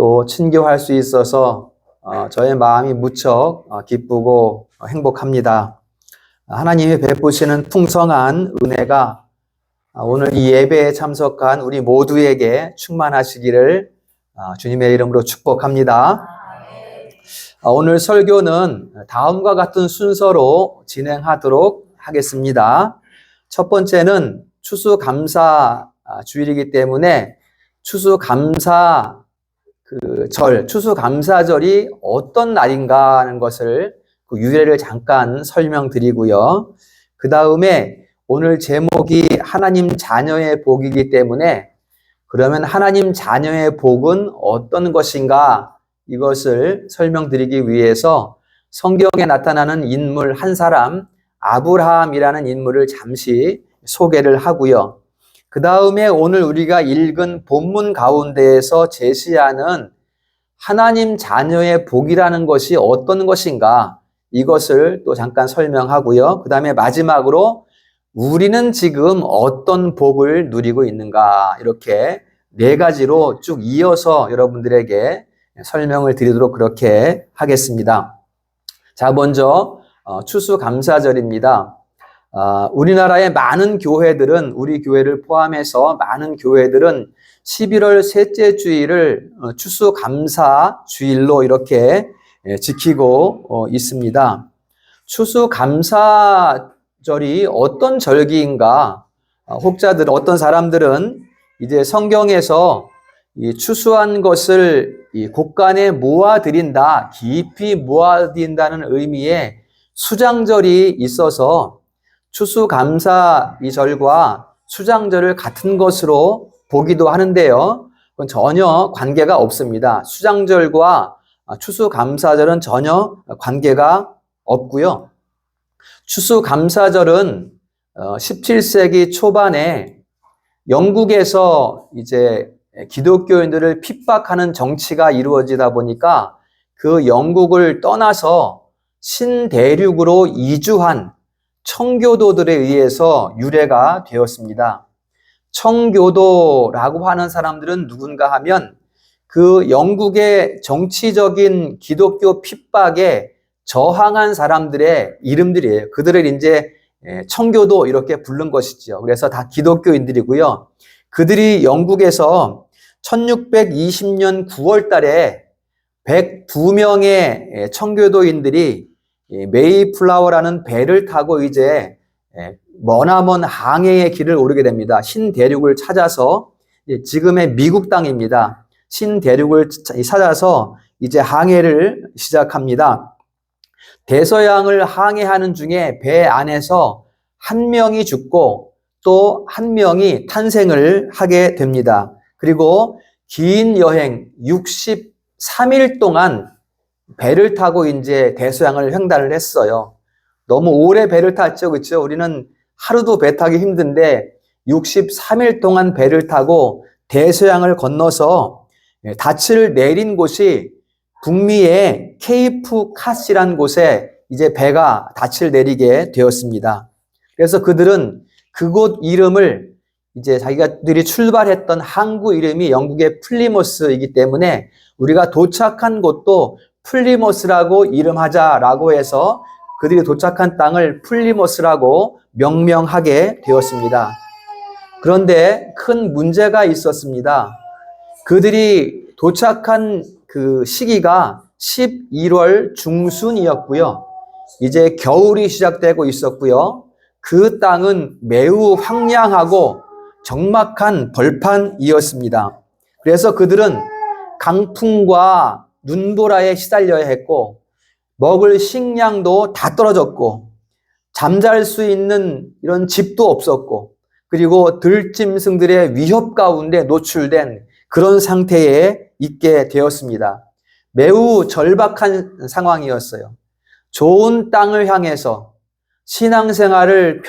또 친교할 수 있어서 저의 마음이 무척 기쁘고 행복합니다. 하나님이 베푸시는 풍성한 은혜가 오늘 이 예배에 참석한 우리 모두에게 충만하시기를 주님의 이름으로 축복합니다. 오늘 설교는 다음과 같은 순서로 진행하도록 하겠습니다. 첫 번째는 추수감사 주일이기 때문에 추수감사절이 어떤 날인가 하는 것을 그 유래를 잠깐 설명드리고요. 그 다음에 오늘 제목이 하나님 자녀의 복이기 때문에 그러면 하나님 자녀의 복은 어떤 것인가 이것을 설명드리기 위해서 성경에 나타나는 인물 한 사람 아브라함이라는 인물을 잠시 소개를 하고요. 그 다음에 오늘 우리가 읽은 본문 가운데에서 제시하는 하나님 자녀의 복이라는 것이 어떤 것인가 이것을 또 잠깐 설명하고요. 그 다음에 마지막으로 우리는 지금 어떤 복을 누리고 있는가 이렇게 네 가지로 쭉 이어서 여러분들에게 설명을 드리도록 그렇게 하겠습니다. 자, 먼저 추수감사절입니다. 우리나라의 많은 교회들은 우리 교회를 포함해서 많은 교회들은 11월 셋째 주일을 추수감사 주일로 이렇게 지키고 있습니다. 추수감사절이 어떤 절기인가? 혹자들 어떤 사람들은 이제 성경에서 이 추수한 것을 이 곳간에 모아드린다, 깊이 모아드린다는 의미의 수장절이 있어서 추수감사 이 절과 수장절을 같은 것으로 보기도 하는데요. 그건 전혀 관계가 없습니다. 수장절과 추수감사절은 전혀 관계가 없고요. 추수감사절은 17세기 초반에 영국에서 이제 기독교인들을 핍박하는 정치가 이루어지다 보니까 그 영국을 떠나서 신대륙으로 이주한 청교도들에 의해서 유래가 되었습니다. 청교도라고 하는 사람들은 누군가 하면 그 영국의 정치적인 기독교 핍박에 저항한 사람들의 이름들이에요. 그들을 이제 청교도 이렇게 부른 것이죠. 그래서 다 기독교인들이고요. 그들이 영국에서 1620년 9월 달에 102명의 청교도인들이 메이플라워라는 배를 타고 이제 머나먼 항해의 길을 오르게 됩니다. 신대륙을 찾아서 지금의 미국 땅입니다. 신대륙을 찾아서 이제 항해를 시작합니다. 대서양을 항해하는 중에 배 안에서 한 명이 죽고 또 한 명이 탄생을 하게 됩니다. 그리고 긴 여행 63일 동안 배를 타고 이제 대서양을 횡단을 했어요. 너무 오래 배를 탔죠, 그렇죠? 우리는 하루도 배 타기 힘든데 63일 동안 배를 타고 대서양을 건너서 닻을 내린 곳이 북미의 케이프 카시라는 곳에 이제 배가 닻을 내리게 되었습니다. 그래서 그들은 그곳 이름을 이제 자기들이 출발했던 항구 이름이 영국의 플리머스이기 때문에 우리가 도착한 곳도 플리머스라고 이름하자라고 해서 그들이 도착한 땅을 플리머스라고 명명하게 되었습니다. 그런데 큰 문제가 있었습니다. 그들이 도착한 그 시기가 11월 중순이었고요. 이제 겨울이 시작되고 있었고요. 그 땅은 매우 황량하고 적막한 벌판이었습니다. 그래서 그들은 강풍과 눈보라에 시달려야 했고 먹을 식량도 다 떨어졌고 잠잘 수 있는 이런 집도 없었고 그리고 들짐승들의 위협 가운데 노출된 그런 상태에 있게 되었습니다. 매우 절박한 상황이었어요. 좋은 땅을 향해서 신앙생활을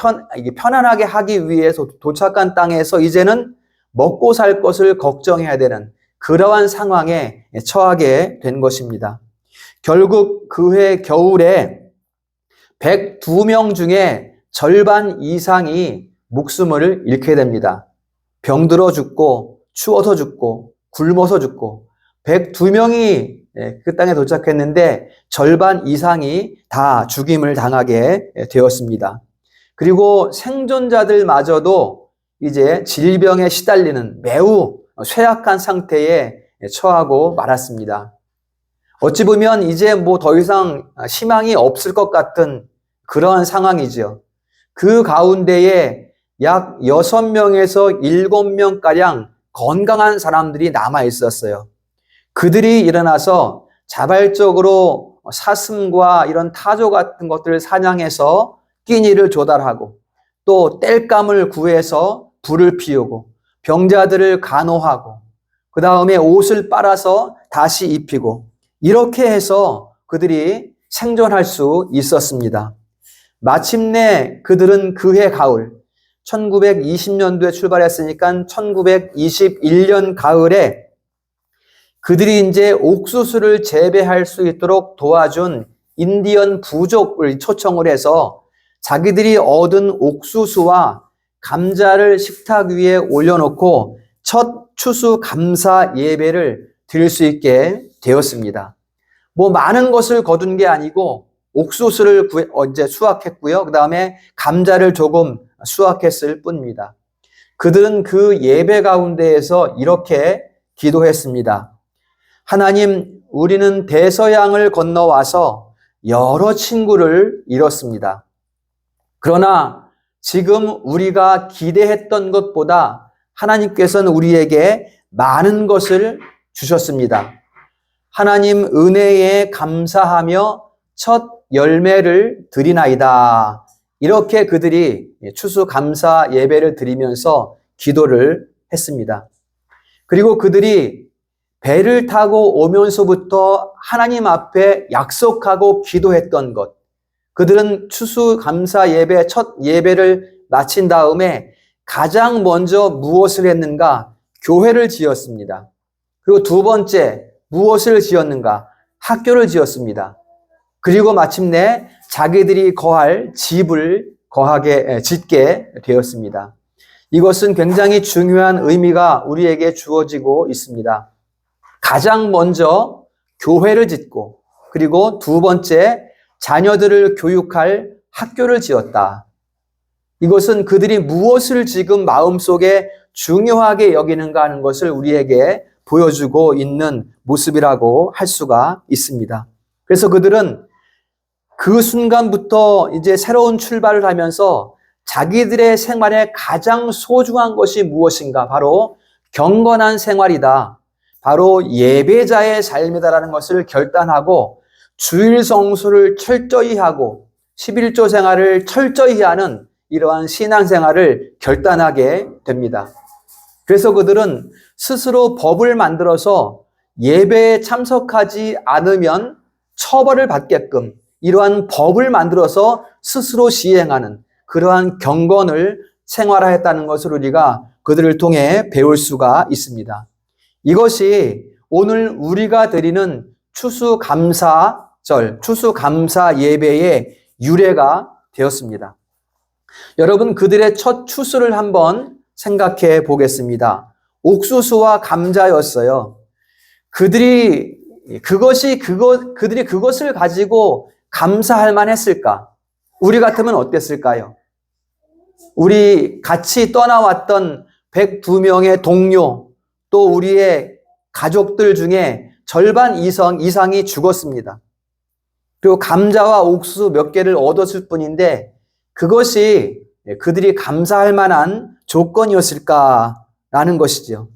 편안하게 하기 위해서 도착한 땅에서 이제는 먹고 살 것을 걱정해야 되는 그러한 상황에 처하게 된 것입니다. 결국 그해 겨울에 102명 중에 절반 이상이 목숨을 잃게 됩니다. 병들어 죽고 추워서 죽고 굶어서 죽고 102명이 그 땅에 도착했는데 절반 이상이 다 죽임을 당하게 되었습니다. 그리고 생존자들마저도 이제 질병에 시달리는 매우 쇠약한 상태에 처하고 말았습니다. 어찌 보면 이제 뭐 더 이상 희망이 없을 것 같은 그러한 상황이죠. 그 가운데에 약 6명에서 7명가량 건강한 사람들이 남아 있었어요. 그들이 일어나서 자발적으로 사슴과 이런 타조 같은 것들을 사냥해서 끼니를 조달하고 또 땔감을 구해서 불을 피우고 병자들을 간호하고 그 다음에 옷을 빨아서 다시 입히고 이렇게 해서 그들이 생존할 수 있었습니다. 마침내 그들은 그해 가을 1920년도에 출발했으니까 1921년 가을에 그들이 이제 옥수수를 재배할 수 있도록 도와준 인디언 부족을 초청을 해서 자기들이 얻은 옥수수와 감자를 식탁 위에 올려놓고 첫 추수 감사 예배를 드릴 수 있게 되었습니다. 뭐 많은 것을 거둔 게 아니고 옥수수를 이제 수확했고요. 그 다음에 감자를 조금 수확했을 뿐입니다. 그들은 그 예배 가운데에서 이렇게 기도했습니다. 하나님, 우리는 대서양을 건너와서 여러 친구를 잃었습니다. 그러나 지금 우리가 기대했던 것보다 하나님께서는 우리에게 많은 것을 주셨습니다. 하나님 은혜에 감사하며 첫 열매를 드리나이다. 이렇게 그들이 추수 감사 예배를 드리면서 기도를 했습니다. 그리고 그들이 배를 타고 오면서부터 하나님 앞에 약속하고 기도했던 것, 그들은 추수 감사 예배 첫 예배를 마친 다음에 가장 먼저 무엇을 했는가? 교회를 지었습니다. 그리고 두 번째 무엇을 지었는가? 학교를 지었습니다. 그리고 마침내 자기들이 거할 집을 짓게 되었습니다. 이것은 굉장히 중요한 의미가 우리에게 주어지고 있습니다. 가장 먼저 교회를 짓고 그리고 두 번째 자녀들을 교육할 학교를 지었다. 이것은 그들이 무엇을 지금 마음속에 중요하게 여기는가 하는 것을 우리에게 보여주고 있는 모습이라고 할 수가 있습니다. 그래서 그들은 그 순간부터 이제 새로운 출발을 하면서 자기들의 생활에 가장 소중한 것이 무엇인가? 바로 경건한 생활이다. 바로 예배자의 삶이다라는 것을 결단하고 주일 성수를 철저히 하고 11조 생활을 철저히 하는 이러한 신앙생활을 결단하게 됩니다. 그래서 그들은 스스로 법을 만들어서 예배에 참석하지 않으면 처벌을 받게끔 이러한 법을 만들어서 스스로 시행하는 그러한 경건을 생활하였다는 것을 우리가 그들을 통해 배울 수가 있습니다. 이것이 오늘 우리가 드리는 추수감사절, 추수감사 예배의 유래가 되었습니다. 여러분, 그들의 첫 추수를 한번 생각해 보겠습니다. 옥수수와 감자였어요. 그들이 그것을 가지고 감사할 만했을까? 우리 같으면 어땠을까요? 우리 같이 떠나왔던 102명의 동료, 또 우리의 가족들 중에 절반 이상이 죽었습니다. 그리고 감자와 옥수수 몇 개를 얻었을 뿐인데 그것이 그들이 감사할 만한 조건이었을까라는 것이죠.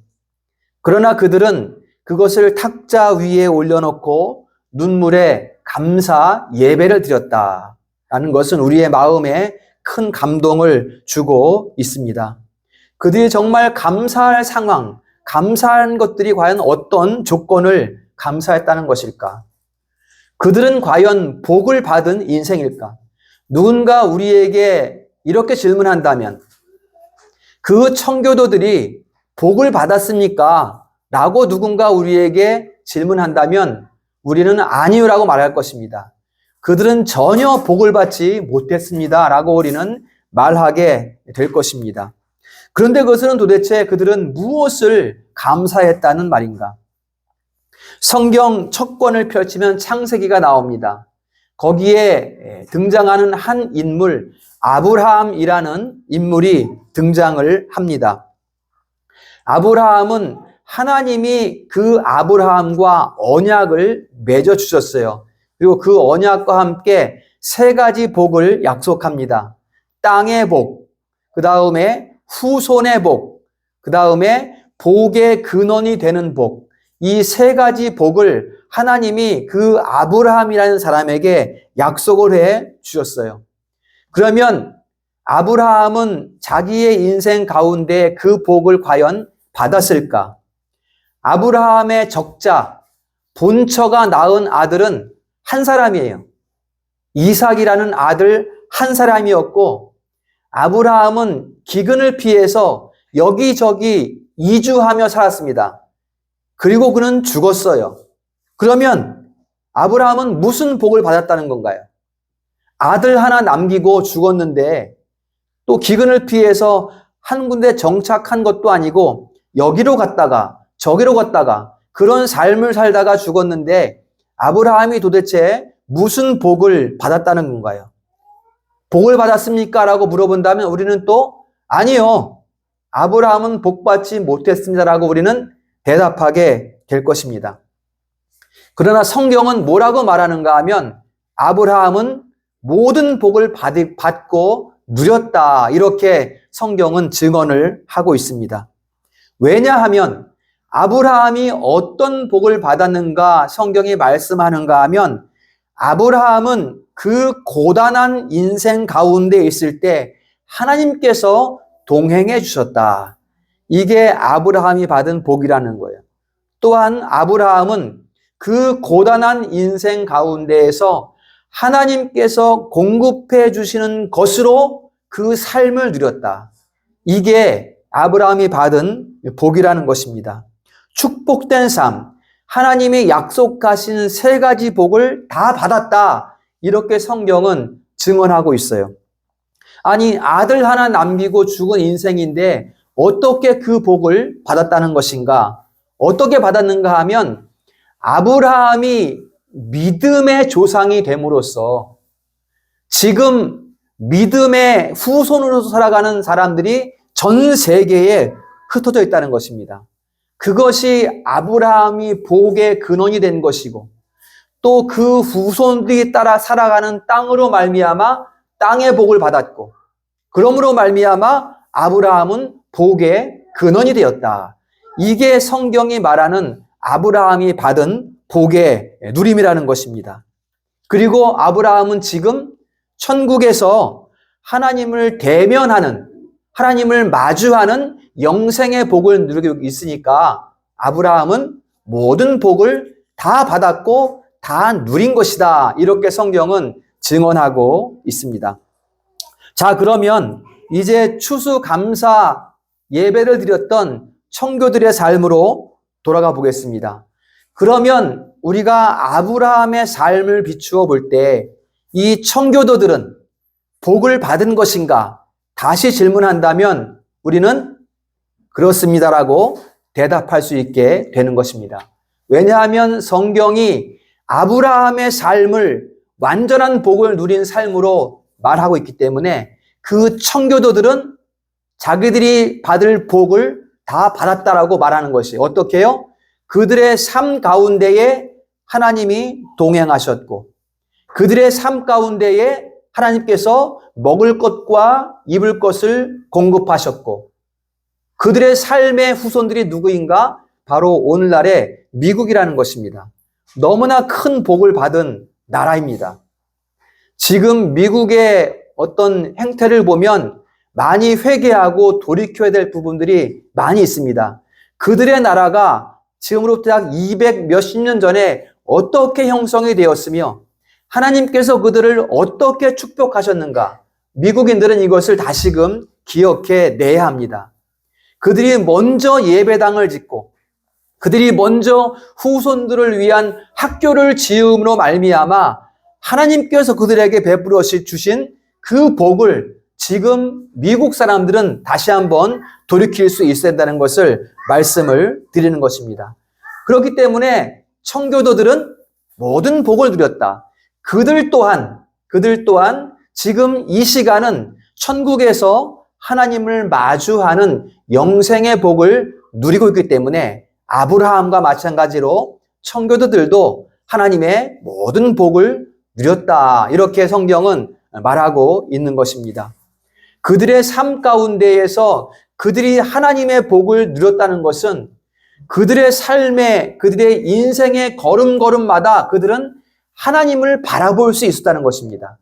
그러나 그들은 그것을 탁자 위에 올려놓고 눈물에 감사 예배를 드렸다라는 것은 우리의 마음에 큰 감동을 주고 있습니다. 그들이 정말 감사할 상황, 감사한 것들이 과연 어떤 조건을 감사했다는 것일까? 그들은 과연 복을 받은 인생일까? 누군가 우리에게 이렇게 질문한다면 그 청교도들이 복을 받았습니까? 라고 누군가 우리에게 질문한다면 우리는 아니요라고 말할 것입니다. 그들은 전혀 복을 받지 못했습니다. 라고 우리는 말하게 될 것입니다. 그런데 그것은 도대체 그들은 무엇을 감사했다는 말인가? 성경 첫 권을 펼치면 창세기가 나옵니다. 거기에 등장하는 한 인물, 아브라함이라는 인물이 등장을 합니다. 아브라함은 하나님이 그 아브라함과 언약을 맺어 주셨어요. 그리고 그 언약과 함께 세 가지 복을 약속합니다. 땅의 복, 그 다음에 후손의 복, 그 다음에 복의 근원이 되는 복. 이 세 가지 복을 하나님이 그 아브라함이라는 사람에게 약속을 해 주셨어요. 그러면 아브라함은 자기의 인생 가운데 그 복을 과연 받았을까? 아브라함의 적자, 본처가 낳은 아들은 한 사람이에요. 이삭이라는 아들 한 사람이었고, 아브라함은 기근을 피해서 여기저기 이주하며 살았습니다. 그리고 그는 죽었어요. 그러면 아브라함은 무슨 복을 받았다는 건가요? 아들 하나 남기고 죽었는데 또 기근을 피해서 한 군데 정착한 것도 아니고 여기로 갔다가 저기로 갔다가 그런 삶을 살다가 죽었는데 아브라함이 도대체 무슨 복을 받았다는 건가요? 복을 받았습니까? 라고 물어본다면 우리는 또 아니요. 아브라함은 복받지 못했습니다라고 우리는 대답하게 될 것입니다. 그러나 성경은 뭐라고 말하는가 하면 아브라함은 모든 복을 받고 누렸다. 이렇게 성경은 증언을 하고 있습니다. 왜냐하면 아브라함이 어떤 복을 받았는가 성경이 말씀하는가 하면 아브라함은 그 고단한 인생 가운데 있을 때 하나님께서 동행해 주셨다. 이게 아브라함이 받은 복이라는 거예요. 또한 아브라함은 그 고단한 인생 가운데에서 하나님께서 공급해 주시는 것으로 그 삶을 누렸다. 이게 아브라함이 받은 복이라는 것입니다. 축복된 삶, 하나님이 약속하신 세 가지 복을 다 받았다. 이렇게 성경은 증언하고 있어요. 아니, 아들 하나 남기고 죽은 인생인데 어떻게 그 복을 받았다는 것인가? 어떻게 받았는가 하면 아브라함이 믿음의 조상이 됨으로써 지금 믿음의 후손으로 살아가는 사람들이 전 세계에 흩어져 있다는 것입니다. 그것이 아브라함이 복의 근원이 된 것이고 또 그 후손들이 따라 살아가는 땅으로 말미암아 땅의 복을 받았고 그러므로 말미암아 아브라함은 복의 근원이 되었다. 이게 성경이 말하는 아브라함이 받은 복의 누림이라는 것입니다. 그리고 아브라함은 지금 천국에서 하나님을 대면하는, 하나님을 마주하는 영생의 복을 누리고 있으니까 아브라함은 모든 복을 다 받았고 다 누린 것이다. 이렇게 성경은 증언하고 있습니다. 자, 그러면 이제 추수감사 예배를 드렸던 청교들의 삶으로 돌아가 보겠습니다. 그러면 우리가 아브라함의 삶을 비추어 볼 때 이 청교도들은 복을 받은 것인가? 다시 질문한다면 우리는 그렇습니다라고 대답할 수 있게 되는 것입니다. 왜냐하면 성경이 아브라함의 삶을 완전한 복을 누린 삶으로 말하고 있기 때문에 그 청교도들은 자기들이 받을 복을 다 받았다라고 말하는 것이 어떻게 해요? 그들의 삶 가운데에 하나님이 동행하셨고 그들의 삶 가운데에 하나님께서 먹을 것과 입을 것을 공급하셨고 그들의 삶의 후손들이 누구인가? 바로 오늘날의 미국이라는 것입니다. 너무나 큰 복을 받은 나라입니다. 지금 미국의 어떤 행태를 보면 많이 회개하고 돌이켜야 될 부분들이 많이 있습니다. 그들의 나라가 지금으로부터 약 200 몇십 년 전에 어떻게 형성이 되었으며 하나님께서 그들을 어떻게 축복하셨는가? 미국인들은 이것을 다시금 기억해 내야 합니다. 그들이 먼저 예배당을 짓고 그들이 먼저 후손들을 위한 학교를 지음으로 말미암아 하나님께서 그들에게 베풀어 주신 그 복을 지금 미국 사람들은 다시 한번 돌이킬 수 있어야 한다는 것을 말씀을 드리는 것입니다. 그렇기 때문에 청교도들은 모든 복을 누렸다. 그들 또한 지금 이 시간은 천국에서 하나님을 마주하는 영생의 복을 누리고 있기 때문에 아브라함과 마찬가지로 청교도들도 하나님의 모든 복을 누렸다. 이렇게 성경은 말하고 있는 것입니다. 그들의 삶 가운데에서 그들이 하나님의 복을 누렸다는 것은 그들의 삶에, 그들의 인생의 걸음걸음마다 그들은 하나님을 바라볼 수 있었다는 것입니다.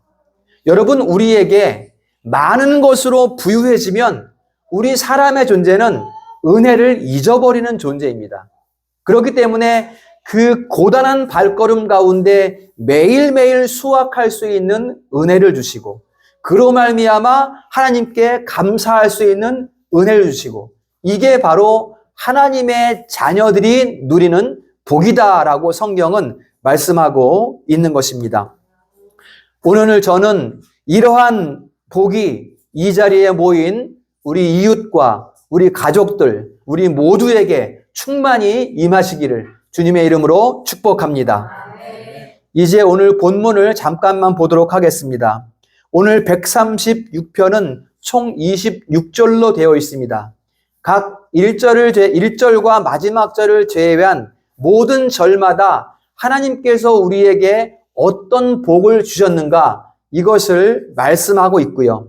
여러분, 우리에게 많은 것으로 부유해지면 우리 사람의 존재는 은혜를 잊어버리는 존재입니다. 그렇기 때문에 그 고단한 발걸음 가운데 매일매일 수확할 수 있는 은혜를 주시고 그로 말미암아 하나님께 감사할 수 있는 은혜를 주시고 이게 바로 하나님의 자녀들이 누리는 복이다라고 성경은 말씀하고 있는 것입니다. 오늘 저는 이러한 복이 이 자리에 모인 우리 이웃과 우리 가족들, 우리 모두에게 충만히 임하시기를 주님의 이름으로 축복합니다. 이제 오늘 본문을 잠깐만 보도록 하겠습니다. 오늘 136편은 총 26절로 되어 있습니다. 각 1절과 마지막 절을 제외한 모든 절마다 하나님께서 우리에게 어떤 복을 주셨는가 이것을 말씀하고 있고요.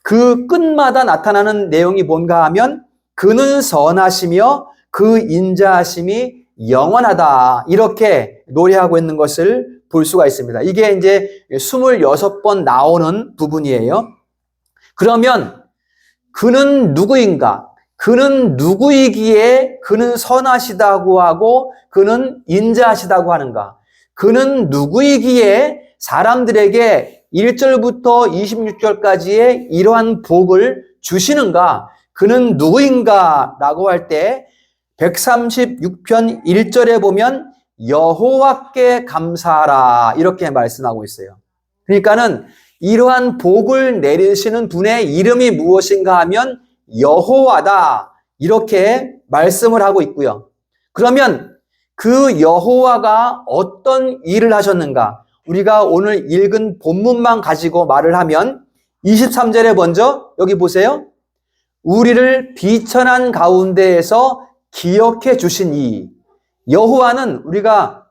그 끝마다 나타나는 내용이 뭔가 하면 그는 선하시며 그 인자하심이 영원하다 이렇게 노래하고 있는 것을 볼 수가 있습니다. 이게 이제 26번 나오는 부분이에요. 그러면 그는 누구인가? 그는 누구이기에 그는 선하시다고 하고 그는 인자하시다고 하는가? 그는 누구이기에 사람들에게 1절부터 26절까지의 이러한 복을 주시는가? 그는 누구인가? 라고 할 때 136편 1절에 보면 여호와께 감사하라 이렇게 말씀하고 있어요. 그러니까는 이러한 복을 내리시는 분의 이름이 무엇인가 하면 여호와다 이렇게 말씀을 하고 있고요. 그러면 그 여호와가 어떤 일을 하셨는가? 우리가 오늘 읽은 본문만 가지고 말을 하면 23절에 먼저 여기 보세요. 우리를 비천한 가운데에서 기억해 주신 이 여호와는 우리가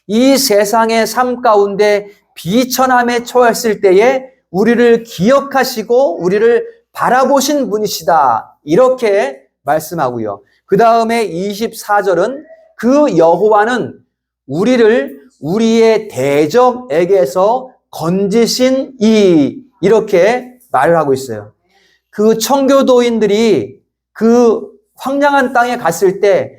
이 세상의 삶 가운데 비천함에 처했을 때에 우리를 기억하시고 우리를 바라보신 분이시다 이렇게 말씀하고요. 그 다음에 24절은 그 여호와는 우리를 우리의 대적에게서 건지신 이 이렇게 말을 하고 있어요. 그 청교도인들이 그 황량한 땅에 갔을 때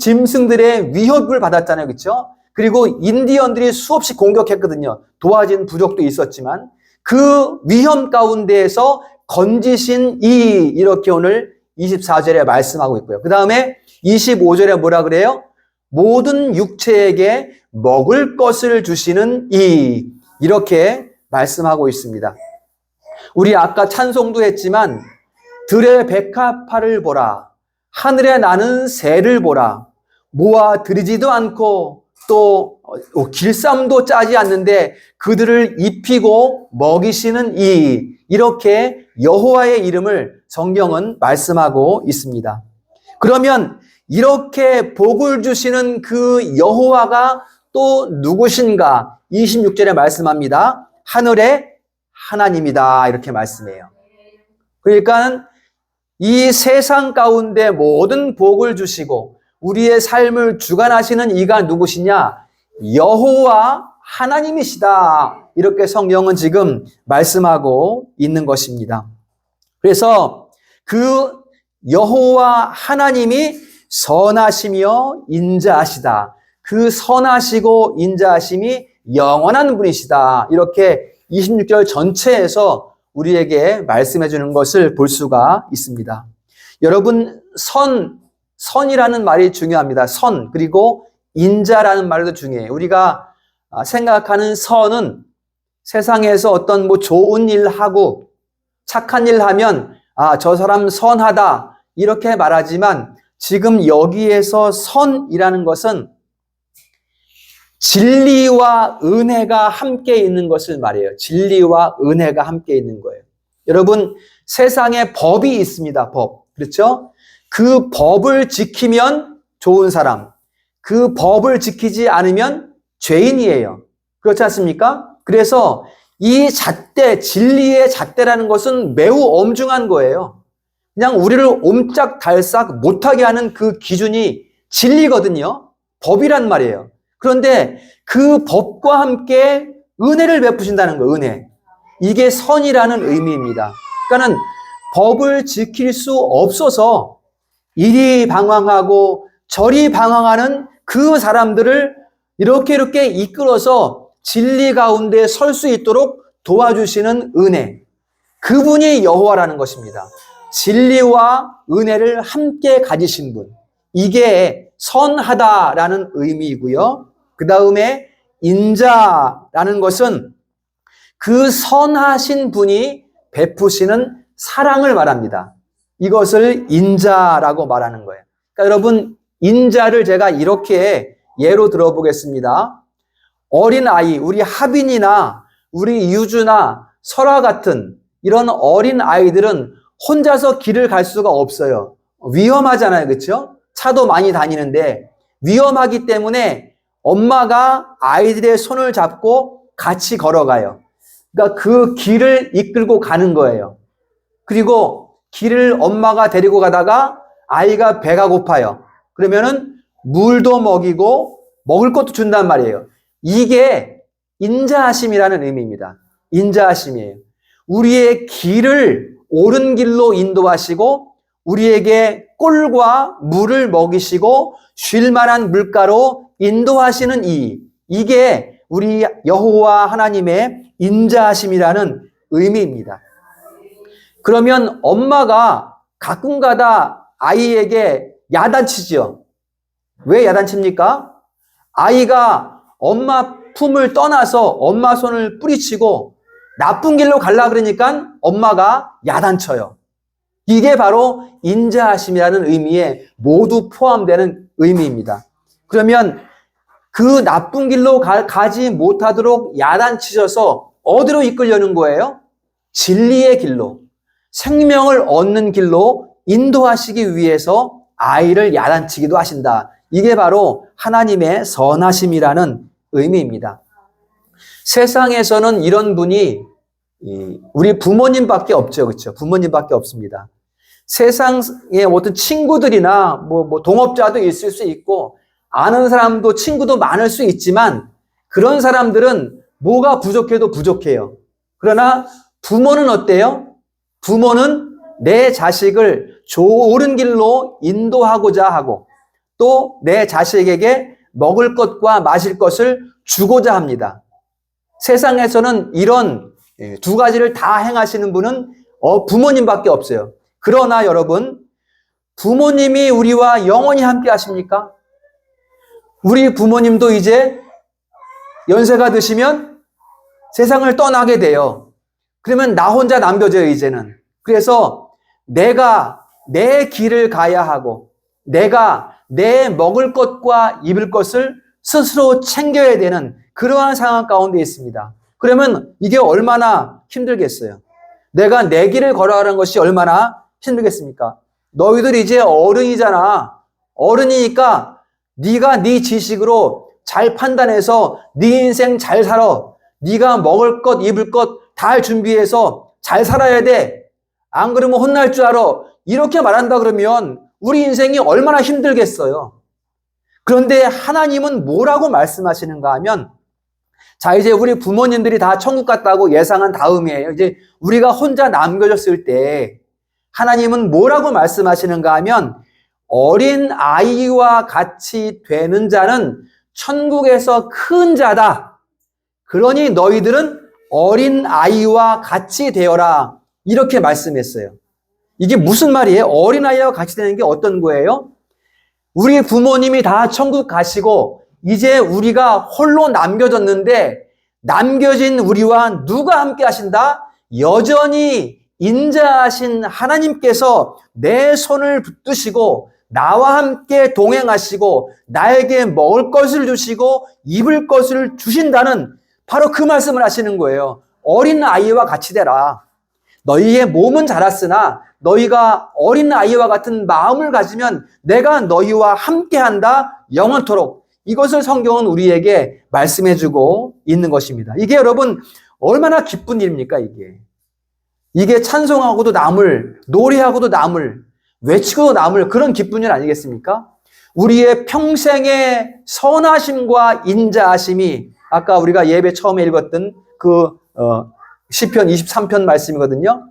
짐승들의 위협을 받았잖아요. 그렇죠? 그리고 인디언들이 수없이 공격했거든요. 도와진 부족도 있었지만 그 위험 가운데에서 건지신 이 이렇게 오늘 24절에 말씀하고 있고요. 그 다음에 25절에 뭐라 그래요? 모든 육체에게 먹을 것을 주시는 이 이렇게 말씀하고 있습니다. 우리 아까 찬송도 했지만 들의 백합화를 보라 하늘에 나는 새를 보라 모아 들이지도 않고 또 길쌈도 짜지 않는데 그들을 입히고 먹이시는 이 이렇게 여호와의 이름을 성경은 말씀하고 있습니다. 그러면 이렇게 복을 주시는 그 여호와가 또 누구신가? 26절에 말씀합니다. 하늘의 하나님이다 이렇게 말씀해요. 그러니까 이 세상 가운데 모든 복을 주시고 우리의 삶을 주관하시는 이가 누구시냐? 여호와 하나님이시다. 이렇게 성경은 지금 말씀하고 있는 것입니다. 그래서 그 여호와 하나님이 선하시며 인자하시다. 그 선하시고 인자하심이 영원한 분이시다. 이렇게 26절 전체에서 우리에게 말씀해 주는 것을 볼 수가 있습니다. 여러분, 선이라는 말이 중요합니다. 선, 그리고 인자라는 말도 중요해요. 우리가 생각하는 선은 세상에서 어떤 좋은 일 하고 착한 일 하면 저 사람 선하다 이렇게 말하지만 지금 여기에서 선이라는 것은 진리와 은혜가 함께 있는 것을 말해요. 진리와 은혜가 함께 있는 거예요. 여러분, 세상에 법이 있습니다. 법. 그렇죠? 그 법을 지키면 좋은 사람, 그 법을 지키지 않으면 죄인이에요. 그렇지 않습니까? 그래서 이 잣대, 진리의 잣대라는 것은 매우 엄중한 거예요. 그냥 우리를 옴짝달싹 못하게 하는 그 기준이 진리거든요. 법이란 말이에요. 그런데 그 법과 함께 은혜를 베푸신다는 거예요. 은혜. 이게 선이라는 의미입니다. 그러니까는 법을 지킬 수 없어서 이리 방황하고 저리 방황하는 그 사람들을 이렇게 이끌어서 진리 가운데 설 수 있도록 도와주시는 은혜. 그분이 여호와라는 것입니다. 진리와 은혜를 함께 가지신 분. 이게 선하다라는 의미이고요. 그 다음에 인자라는 것은 그 선하신 분이 베푸시는 사랑을 말합니다. 이것을 인자라고 말하는 거예요. 그러니까 여러분, 인자를 제가 이렇게 예로 들어보겠습니다. 어린아이, 우리 하빈이나 우리 유주나 설아 같은 이런 어린 아이들은 혼자서 길을 갈 수가 없어요. 위험하잖아요. 그렇죠? 차도 많이 다니는데 위험하기 때문에 엄마가 아이들의 손을 잡고 같이 걸어가요. 그러니까 그 길을 이끌고 가는 거예요. 그리고 길을 엄마가 데리고 가다가 아이가 배가 고파요. 그러면은 물도 먹이고 먹을 것도 준단 말이에요. 이게 인자하심이라는 의미입니다. 인자하심이에요. 우리의 길을 옳은 길로 인도하시고 우리에게 꿀과 물을 먹이시고 쉴 만한 물가로 인도하시는 이게 우리 여호와 하나님의 인자하심이라는 의미입니다. 그러면 엄마가 가끔가다 아이에게 야단치죠. 왜 야단칩니까? 아이가 엄마 품을 떠나서 엄마 손을 뿌리치고 나쁜 길로 가려고 그러니까 엄마가 야단쳐요. 이게 바로 인자하심이라는 의미에 모두 포함되는 의미입니다. 그러면 그 나쁜 길로 가지 못하도록 야단치셔서 어디로 이끌려는 거예요? 진리의 길로, 생명을 얻는 길로 인도하시기 위해서 아이를 야단치기도 하신다. 이게 바로 하나님의 선하심이라는 의미입니다. 세상에서는 이런 분이 우리 부모님밖에 없죠. 그렇죠? 부모님밖에 없습니다. 세상에 어떤 친구들이나 뭐 동업자도 있을 수 있고 아는 사람도 친구도 많을 수 있지만 그런 사람들은 뭐가 부족해도 부족해요. 그러나 부모는 어때요? 부모는 내 자식을 옳은 길로 인도하고자 하고 또 내 자식에게 먹을 것과 마실 것을 주고자 합니다. 세상에서는 이런 두 가지를 다 행하시는 분은 부모님밖에 없어요. 그러나 여러분, 부모님이 우리와 영원히 함께 하십니까? 우리 부모님도 이제 연세가 드시면 세상을 떠나게 돼요. 그러면 나 혼자 남겨져요, 이제는. 그래서 내가 내 길을 가야 하고 내가 내 먹을 것과 입을 것을 스스로 챙겨야 되는 그러한 상황 가운데 있습니다. 그러면 이게 얼마나 힘들겠어요. 내가 내 길을 걸어가는 것이 얼마나 힘들겠습니까? 너희들 이제 어른이잖아. 어른이니까 네가 네 지식으로 잘 판단해서 네 인생 잘 살아. 네가 먹을 것, 입을 것 다 준비해서 잘 살아야 돼. 안 그러면 혼날 줄 알아. 이렇게 말한다 그러면 우리 인생이 얼마나 힘들겠어요. 그런데 하나님은 뭐라고 말씀하시는가 하면 자, 이제 우리 부모님들이 다 천국 갔다고 예상한 다음이에요. 이제 우리가 혼자 남겨졌을 때 하나님은 뭐라고 말씀하시는가 하면 어린 아이와 같이 되는 자는 천국에서 큰 자다. 그러니 너희들은 어린 아이와 같이 되어라. 이렇게 말씀했어요. 이게 무슨 말이에요? 어린 아이와 같이 되는 게 어떤 거예요? 우리 부모님이 다 천국 가시고 이제 우리가 홀로 남겨졌는데 남겨진 우리와 누가 함께 하신다? 여전히 인자하신 하나님께서 내 손을 붙드시고 나와 함께 동행하시고 나에게 먹을 것을 주시고 입을 것을 주신다는 바로 그 말씀을 하시는 거예요. 어린 아이와 같이 되라. 너희의 몸은 자랐으나 너희가 어린 아이와 같은 마음을 가지면 내가 너희와 함께한다 영원토록. 이것을 성경은 우리에게 말씀해주고 있는 것입니다. 이게 여러분 얼마나 기쁜 일입니까 이게. 이게 찬송하고도 남을, 노래하고도 남을, 외치고도 남을 그런 기쁜 일 아니겠습니까? 우리의 평생의 선하심과 인자하심이 아까 우리가 예배 처음에 읽었던 그 시편 23편 말씀이거든요.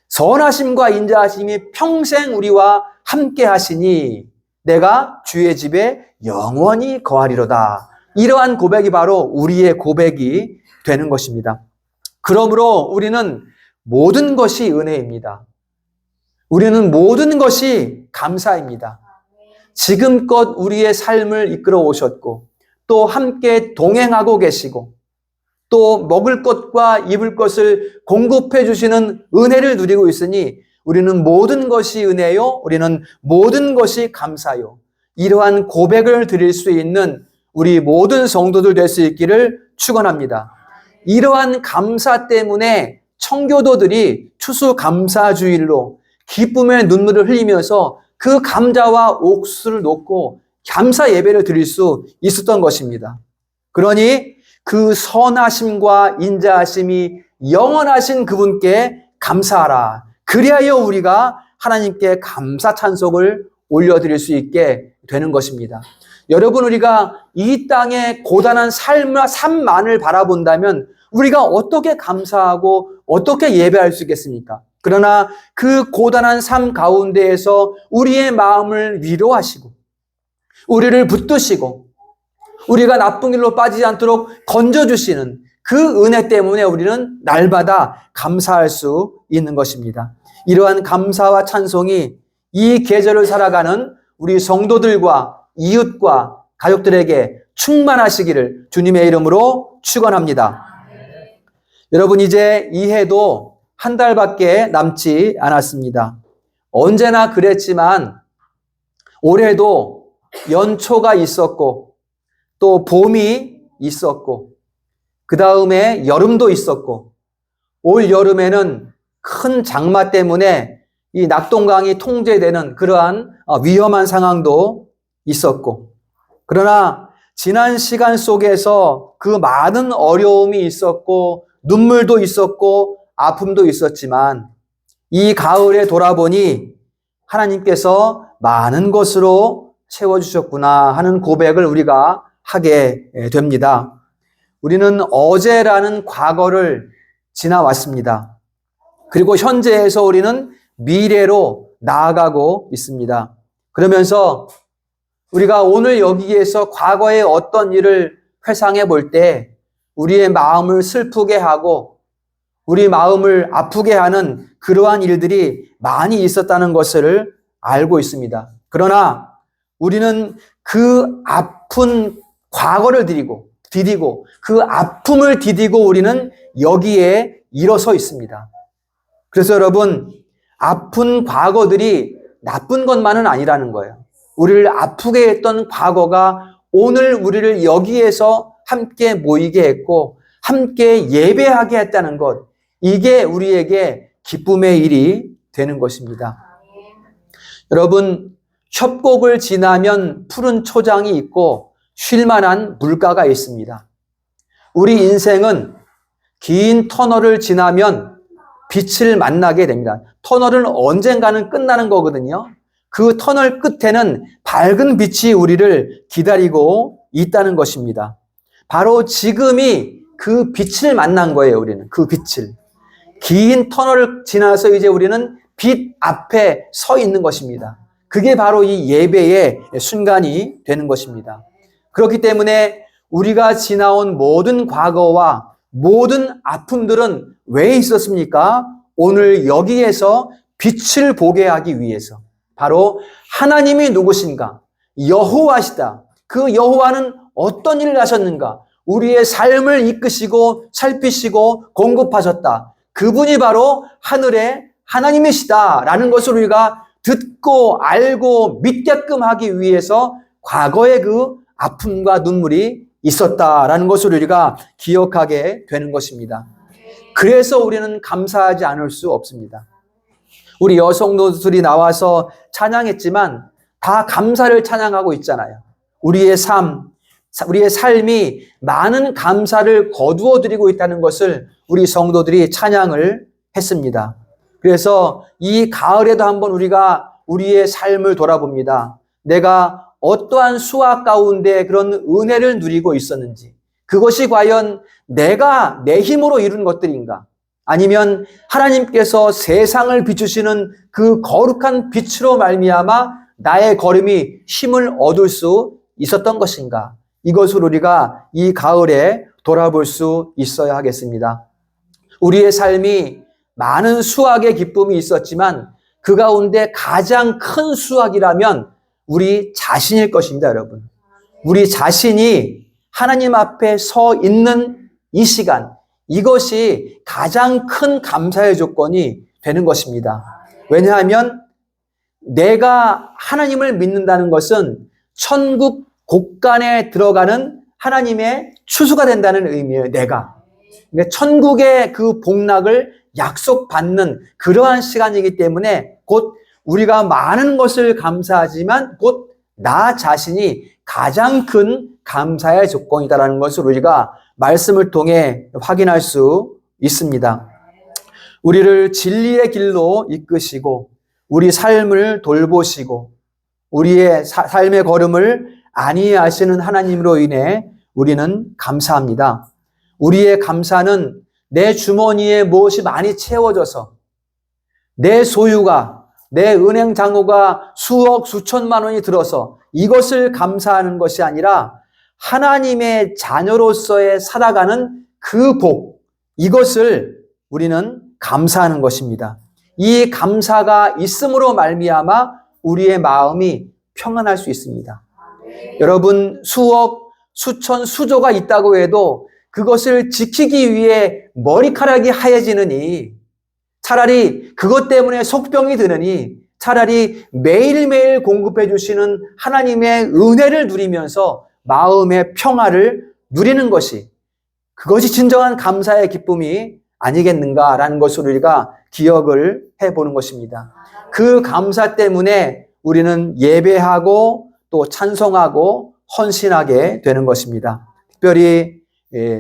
선하심과 인자하심이 평생 우리와 함께 하시니 내가 주의 집에 영원히 거하리로다. 이러한 고백이 바로 우리의 고백이 되는 것입니다. 그러므로 우리는 모든 것이 은혜입니다. 우리는 모든 것이 감사입니다. 지금껏 우리의 삶을 이끌어 오셨고 또 함께 동행하고 계시고 또 먹을 것과 입을 것을 공급해 주시는 은혜를 누리고 있으니 우리는 모든 것이 은혜요. 우리는 모든 것이 감사요. 이러한 고백을 드릴 수 있는 우리 모든 성도들 될 수 있기를 축원합니다. 이러한 감사 때문에 청교도들이 추수감사주일로 기쁨의 눈물을 흘리면서 그 감자와 옥수수를 놓고 감사 예배를 드릴 수 있었던 것입니다. 그러니 그 선하심과 인자하심이 영원하신 그분께 감사하라. 그리하여 우리가 하나님께 감사 찬송을 올려드릴 수 있게 되는 것입니다. 여러분, 우리가 이 땅의 고단한 삶만을 바라본다면 우리가 어떻게 감사하고 어떻게 예배할 수 있겠습니까? 그러나 그 고단한 삶 가운데에서 우리의 마음을 위로하시고 우리를 붙드시고 우리가 나쁜 길로 빠지지 않도록 건져주시는 그 은혜 때문에 우리는 날마다 감사할 수 있는 것입니다. 이러한 감사와 찬송이 이 계절을 살아가는 우리 성도들과 이웃과 가족들에게 충만하시기를 주님의 이름으로 축원합니다. 여러분, 이제 이 해도 한 달밖에 남지 않았습니다. 언제나 그랬지만 올해도 연초가 있었고 또 봄이 있었고 그 다음에 여름도 있었고 올 여름에는 큰 장마 때문에 이 낙동강이 통제되는 그러한 위험한 상황도 있었고, 그러나 지난 시간 속에서 그 많은 어려움이 있었고 눈물도 있었고 아픔도 있었지만 이 가을에 돌아보니 하나님께서 많은 것으로 채워주셨구나 하는 고백을 우리가 하게 됩니다. 우리는 어제라는 과거를 지나왔습니다. 그리고 현재에서 우리는 미래로 나아가고 있습니다. 그러면서 우리가 오늘 여기에서 과거의 어떤 일을 회상해 볼 때 우리의 마음을 슬프게 하고 우리 마음을 아프게 하는 그러한 일들이 많이 있었다는 것을 알고 있습니다. 그러나 우리는 그 아픈 과거를 디디고 그 아픔을 디디고 우리는 여기에 일어서 있습니다. 그래서 여러분, 아픈 과거들이 나쁜 것만은 아니라는 거예요. 우리를 아프게 했던 과거가 오늘 우리를 여기에서 함께 모이게 했고 함께 예배하게 했다는 것, 이게 우리에게 기쁨의 일이 되는 것입니다. 여러분, 협곡을 지나면 푸른 초장이 있고 쉴만한 물가가 있습니다. 우리 인생은 긴 터널을 지나면 빛을 만나게 됩니다. 터널은 언젠가는 끝나는 거거든요. 그 터널 끝에는 밝은 빛이 우리를 기다리고 있다는 것입니다. 바로 지금이 그 빛을 만난 거예요, 우리는. 그 빛을. 긴 터널을 지나서 이제 우리는 빛 앞에 서 있는 것입니다. 그게 바로 이 예배의 순간이 되는 것입니다. 그렇기 때문에 우리가 지나온 모든 과거와 모든 아픔들은 왜 있었습니까? 오늘 여기에서 빛을 보게 하기 위해서. 바로 하나님이 누구신가? 여호와시다. 그 여호와는 어떤 일을 하셨는가? 우리의 삶을 이끄시고 살피시고 공급하셨다. 그분이 바로 하늘의 하나님이시다라는 것을 우리가 듣고 알고 믿게끔 하기 위해서 과거의 그 아픔과 눈물이 있었다라는 것을 우리가 기억하게 되는 것입니다. 그래서 우리는 감사하지 않을 수 없습니다. 우리 여성도들이 나와서 찬양했지만 다 감사를 찬양하고 있잖아요. 우리의 삶이 많은 감사를 거두어 드리고 있다는 것을 우리 성도들이 찬양을 했습니다. 그래서 이 가을에도 한번 우리가 우리의 삶을 돌아봅니다. 내가 어떠한 수확 가운데 그런 은혜를 누리고 있었는지, 그것이 과연 내가 내 힘으로 이룬 것들인가? 아니면 하나님께서 세상을 비추시는 그 거룩한 빛으로 말미암아 나의 걸음이 힘을 얻을 수 있었던 것인가? 이것을 우리가 이 가을에 돌아볼 수 있어야 하겠습니다. 우리의 삶이 많은 수확의 기쁨이 있었지만 그 가운데 가장 큰 수확이라면 우리 자신일 것입니다, 여러분. 우리 자신이 하나님 앞에 서 있는 이 시간, 이것이 가장 큰 감사의 조건이 되는 것입니다. 왜냐하면 내가 하나님을 믿는다는 것은 천국 곳간에 들어가는 하나님의 추수가 된다는 의미예요, 내가. 그러니까 천국의 그 복락을 약속받는 그러한 시간이기 때문에 곧 우리가 많은 것을 감사하지만 곧 나 자신이 가장 큰 감사의 조건이다라는 것을 우리가 말씀을 통해 확인할 수 있습니다. 우리를 진리의 길로 이끄시고 우리 삶을 돌보시고 우리의 삶의 걸음을 안위하시는 하나님으로 인해 우리는 감사합니다. 우리의 감사는 내 주머니에 무엇이 많이 채워져서 내 소유가 내 은행 잔고가 수억 수천만 원이 들어서 이것을 감사하는 것이 아니라 하나님의 자녀로서의 살아가는 그 복, 이것을 우리는 감사하는 것입니다. 이 감사가 있음으로 말미암아 우리의 마음이 평안할 수 있습니다. 여러분, 수억, 수천, 수조가 있다고 해도 그것을 지키기 위해 머리카락이 하얘지느니, 차라리 그것 때문에 속병이 드느니 차라리 매일매일 공급해 주시는 하나님의 은혜를 누리면서 마음의 평화를 누리는 것이, 그것이 진정한 감사의 기쁨이 아니겠는가라는 것을 우리가 기억을 해보는 것입니다. 그 감사 때문에 우리는 예배하고 또 찬송하고 헌신하게 되는 것입니다. 특별히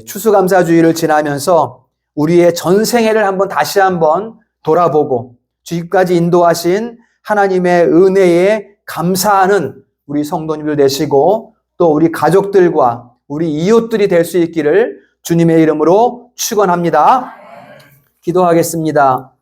추수감사주의를 지나면서 우리의 전생애를 다시 한번 돌아보고 지금까지 인도하신 하나님의 은혜에 감사하는 우리 성도님들 되시고 또 우리 가족들과 우리 이웃들이 될 수 있기를 주님의 이름으로 축원합니다. 기도하겠습니다.